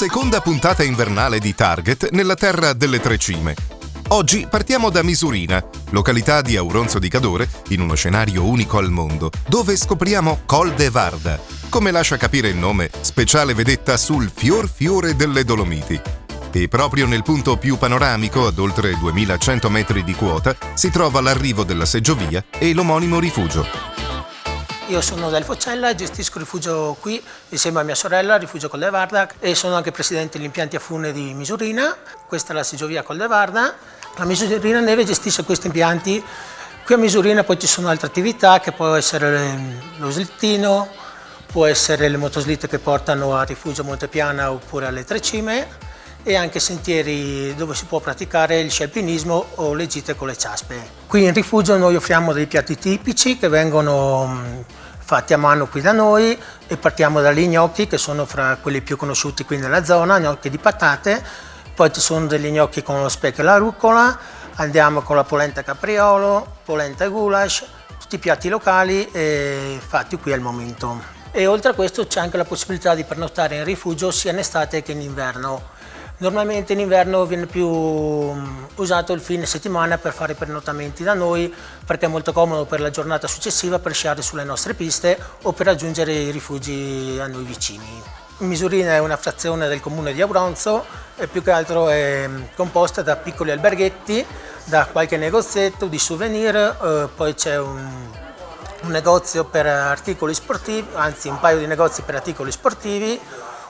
Seconda puntata invernale di Target nella terra delle tre cime. Oggi partiamo da Misurina, località di Auronzo di Cadore, in uno scenario unico al mondo, dove scopriamo Col de Varda, come lascia capire il nome, speciale vedetta sul fiore delle Dolomiti. E proprio nel punto più panoramico, ad oltre 2100 metri di quota, si trova l'arrivo della seggiovia e l'omonimo rifugio. Io sono del Focella, gestisco il rifugio qui insieme a mia sorella, il rifugio Col de Varda, e sono anche presidente degli impianti a fune di Misurina. Questa è la seggiovia Col de Varda. La Misurina Neve gestisce questi impianti. Qui a Misurina poi ci sono altre attività, che può essere lo slittino, può essere le motoslitte che portano a rifugio Montepiana oppure alle Tre Cime, e anche sentieri dove si può praticare il sci alpinismo o le gite con le ciaspe. Qui in rifugio noi offriamo dei piatti tipici che vengono fatti a mano qui da noi, e partiamo dagli gnocchi, che sono fra quelli più conosciuti qui nella zona, gnocchi di patate. Poi ci sono degli gnocchi con lo speck e la rucola, andiamo con la polenta capriolo, polenta e goulash, tutti i piatti locali fatti qui al momento. E oltre a questo c'è anche la possibilità di pernottare in rifugio sia in estate che in inverno. Normalmente in inverno viene più usato il fine settimana per fare i pernottamenti da noi, perché è molto comodo per la giornata successiva per sciare sulle nostre piste o per raggiungere i rifugi a noi vicini. Misurina è una frazione del comune di Auronzo e più che altro è composta da piccoli alberghetti, da qualche negozietto di souvenir, poi c'è un negozio per articoli sportivi, anzi un paio di negozi per articoli sportivi,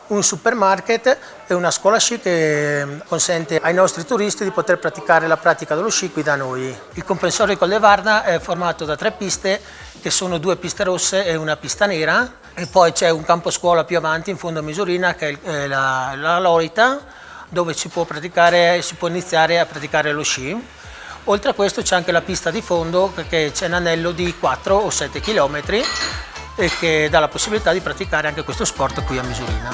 un supermarket e una scuola sci che consente ai nostri turisti di poter praticare la pratica dello sci qui da noi. Il comprensorio Col de Varda è formato da 3 piste, che sono 2 piste rosse e una pista nera, e poi c'è un campo scuola più avanti in fondo a Misurina, che è la Lorita, dove si può iniziare a praticare lo sci. Oltre a questo c'è anche la pista di fondo, perché c'è un anello di 4 o 7 chilometri e che dà la possibilità di praticare anche questo sport qui a Misurina.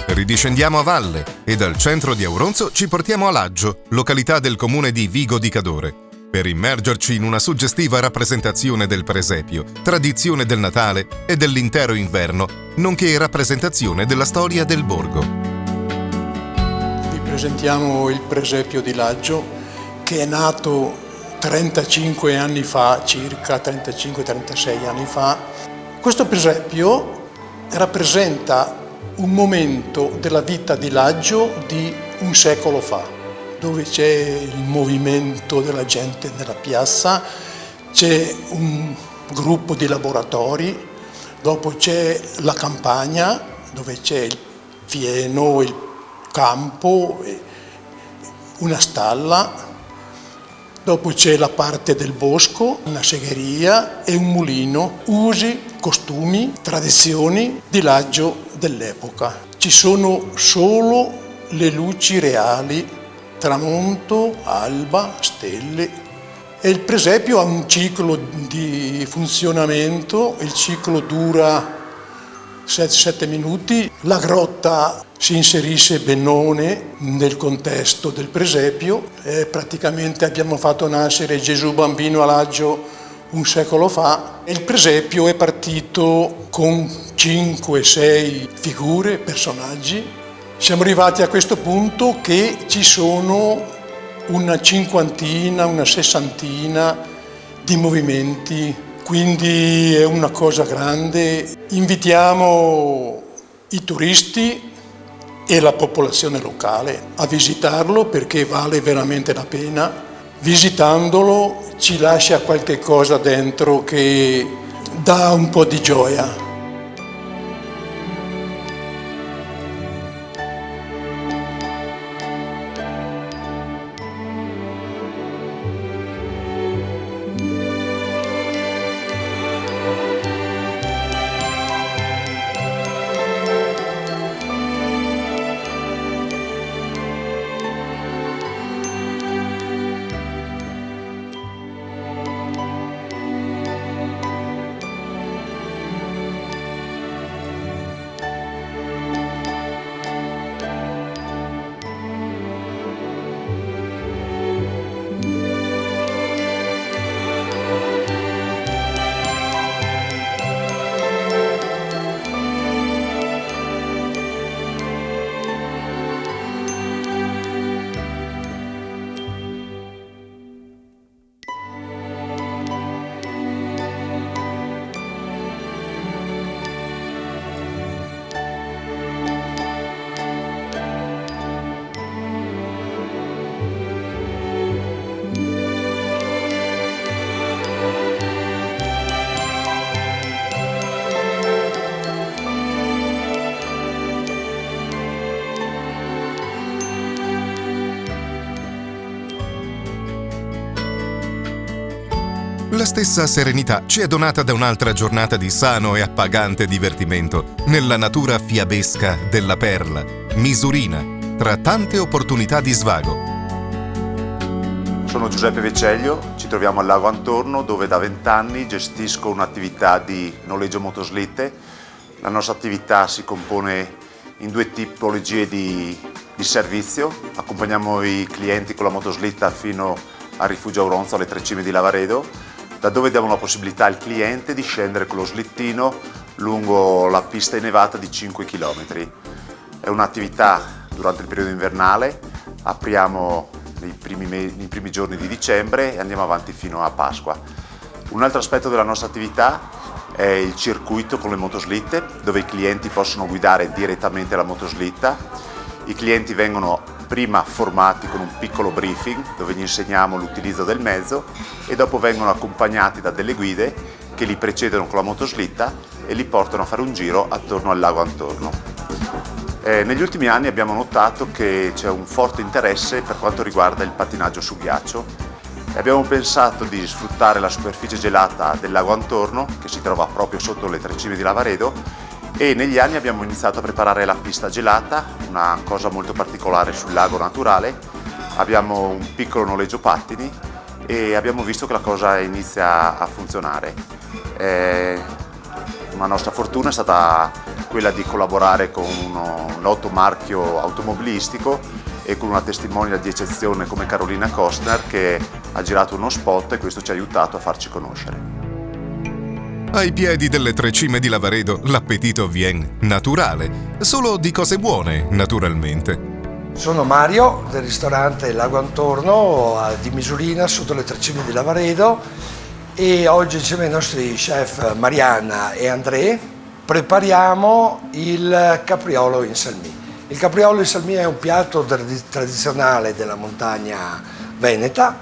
Ridiscendiamo a valle e dal centro di Auronzo ci portiamo a Laggio, località del comune di Vigo di Cadore, per immergerci in una suggestiva rappresentazione del presepio, tradizione del Natale e dell'intero inverno, nonché rappresentazione della storia del borgo. Vi presentiamo il presepio di Laggio, che è nato 35 anni fa, circa 35-36 anni fa. Questo presepio rappresenta un momento della vita di Laggio di un secolo fa, dove c'è il movimento della gente nella piazza, c'è un gruppo di laboratori, dopo c'è la campagna, dove c'è il fieno, il campo, una stalla, dopo c'è la parte del bosco, una segheria e un mulino, usi, costumi, tradizioni di Laggio dell'epoca. Ci sono solo le luci reali, tramonto, alba, stelle, e il presepio ha un ciclo di funzionamento, il ciclo dura 7 minuti, la grotta si inserisce benone nel contesto del presepio, praticamente abbiamo fatto nascere Gesù bambino a Laggio un secolo fa, e il presepio è partito con 5-6 figure, personaggi. Siamo arrivati a questo punto che ci sono una cinquantina, una sessantina di movimenti, quindi è una cosa grande. Invitiamo i turisti e la popolazione locale a visitarlo, perché vale veramente la pena. Visitandolo ci lascia qualche cosa dentro che dà un po' di gioia. La stessa serenità ci è donata da un'altra giornata di sano e appagante divertimento nella natura fiabesca della Perla, Misurina, tra tante opportunità di svago. Sono Giuseppe Veceglio, ci troviamo al Lago Antorno dove da 20 anni gestisco un'attività di noleggio motoslitte. La nostra attività si compone in due tipologie di servizio. Accompagniamo i clienti con la motoslitta fino al rifugio Auronzo alle Tre Cime di Lavaredo, da dove diamo la possibilità al cliente di scendere con lo slittino lungo la pista innevata di 5 km. È un'attività durante il periodo invernale, apriamo nei primi giorni di dicembre e andiamo avanti fino a Pasqua. Un altro aspetto della nostra attività è il circuito con le motoslitte, dove i clienti possono guidare direttamente la motoslitta. I clienti vengono prima formati con un piccolo briefing dove gli insegniamo l'utilizzo del mezzo e dopo vengono accompagnati da delle guide che li precedono con la motoslitta e li portano a fare un giro attorno al Lago Antorno. Negli ultimi anni abbiamo notato che c'è un forte interesse per quanto riguarda il pattinaggio su ghiaccio e abbiamo pensato di sfruttare la superficie gelata del Lago Antorno, che si trova proprio sotto le Tre Cime di Lavaredo, e negli anni abbiamo iniziato a preparare la pista gelata, una cosa molto particolare sul lago naturale. Abbiamo un piccolo noleggio pattini e abbiamo visto che la cosa inizia a funzionare. Una nostra fortuna è stata quella di collaborare con un noto marchio automobilistico e con una testimonial di eccezione come Carolina Kostner, che ha girato uno spot e questo ci ha aiutato a farci conoscere. Ai piedi delle Tre Cime di Lavaredo l'appetito vien naturale, solo di cose buone, naturalmente. Sono Mario del ristorante Lago Antorno di Misurina sotto le Tre Cime di Lavaredo e oggi insieme ai nostri chef Marianna e André prepariamo il capriolo in salmì. Il capriolo in salmì è un piatto tradizionale della montagna veneta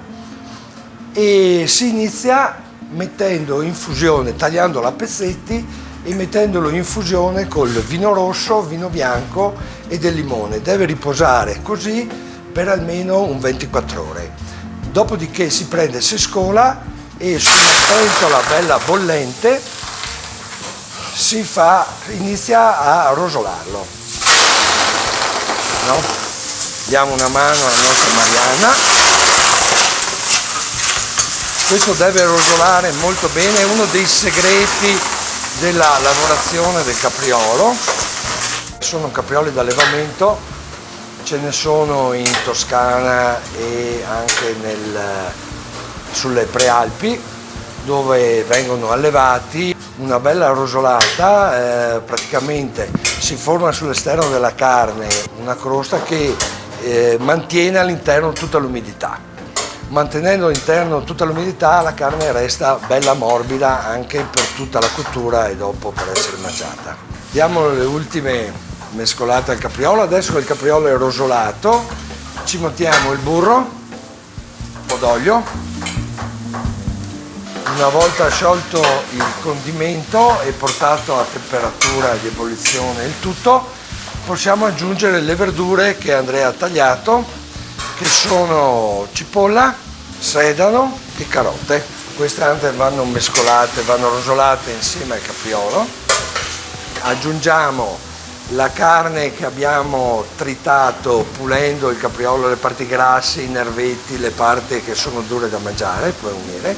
e si inizia mettendo in fusione, tagliandolo a pezzetti e mettendolo in fusione col vino rosso, vino bianco e del limone. Deve riposare così per almeno un 24 ore. Dopodiché si prende, si scola e su una pentola bella bollente inizia a rosolarlo. No? Diamo una mano alla nostra Marianna. Questo deve rosolare molto bene, è uno dei segreti della lavorazione del capriolo. Sono caprioli d'allevamento, ce ne sono in Toscana e anche sulle Prealpi, dove vengono allevati. Una bella rosolata, praticamente si forma sull'esterno della carne una crosta che mantiene all'interno tutta l'umidità. Mantenendo all'interno tutta l'umidità la carne resta bella morbida anche per tutta la cottura e dopo per essere mangiata. Diamo le ultime mescolate al capriolo. Adesso che il capriolo è rosolato ci mettiamo il burro, un po' d'olio. Una volta sciolto il condimento e portato a temperatura di ebollizione il tutto, possiamo aggiungere le verdure che Andrea ha tagliato, che sono cipolla, sedano e carote. Queste anche vanno mescolate, vanno rosolate insieme al capriolo. Aggiungiamo la carne che abbiamo tritato pulendo il capriolo, le parti grasse, i nervetti, le parti che sono dure da mangiare, puoi unire.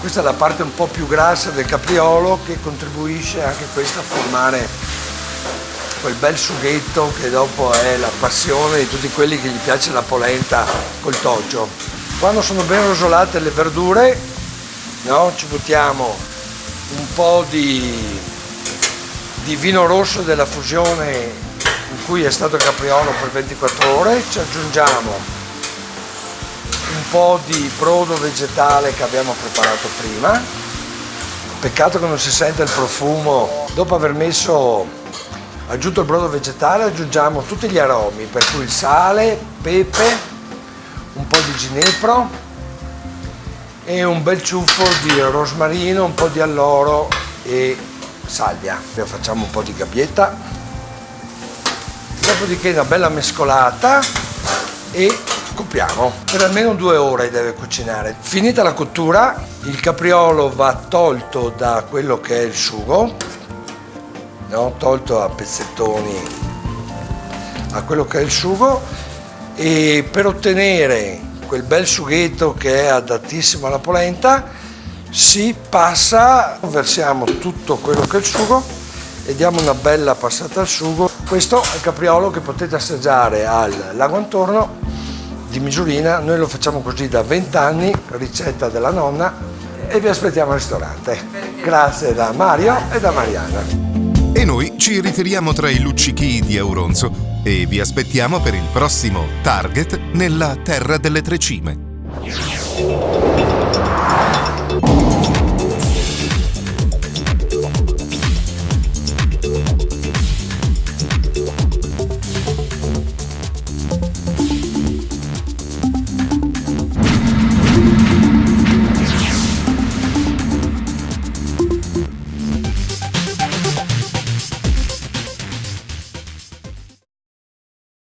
Questa è la parte un po' più grassa del capriolo che contribuisce anche questa a formare quel bel sughetto che dopo è la passione di tutti quelli che gli piace la polenta col toggio. Quando sono ben rosolate le verdure, no, ci buttiamo un po' di vino rosso della fusione in cui è stato il capriolo per 24 ore, ci aggiungiamo un po' di brodo vegetale che abbiamo preparato prima. Peccato che non si sente il profumo. Dopo aver aggiunto il brodo vegetale, aggiungiamo tutti gli aromi, per cui il sale, pepe, un po' di ginepro e un bel ciuffo di rosmarino, un po' di alloro e salvia. Facciamo un po' di gabbietta, dopodiché una bella mescolata e copriamo. Per almeno 2 ore deve cucinare. Finita la cottura, il capriolo va tolto da quello che è il sugo, no? Tolto a pezzettoni a quello che è il sugo, e per ottenere quel bel sughetto che è adattissimo alla polenta si passa, versiamo tutto quello che è il sugo e diamo una bella passata al sugo. Questo è il capriolo che potete assaggiare al Lago Antorno di Misurina. Noi lo facciamo così da 20 anni, ricetta della nonna, e vi aspettiamo al ristorante. Grazie da Mario e da Mariana. E noi ci ritiriamo tra i luccichii di Auronzo e vi aspettiamo per il prossimo Target nella Terra delle Tre Cime.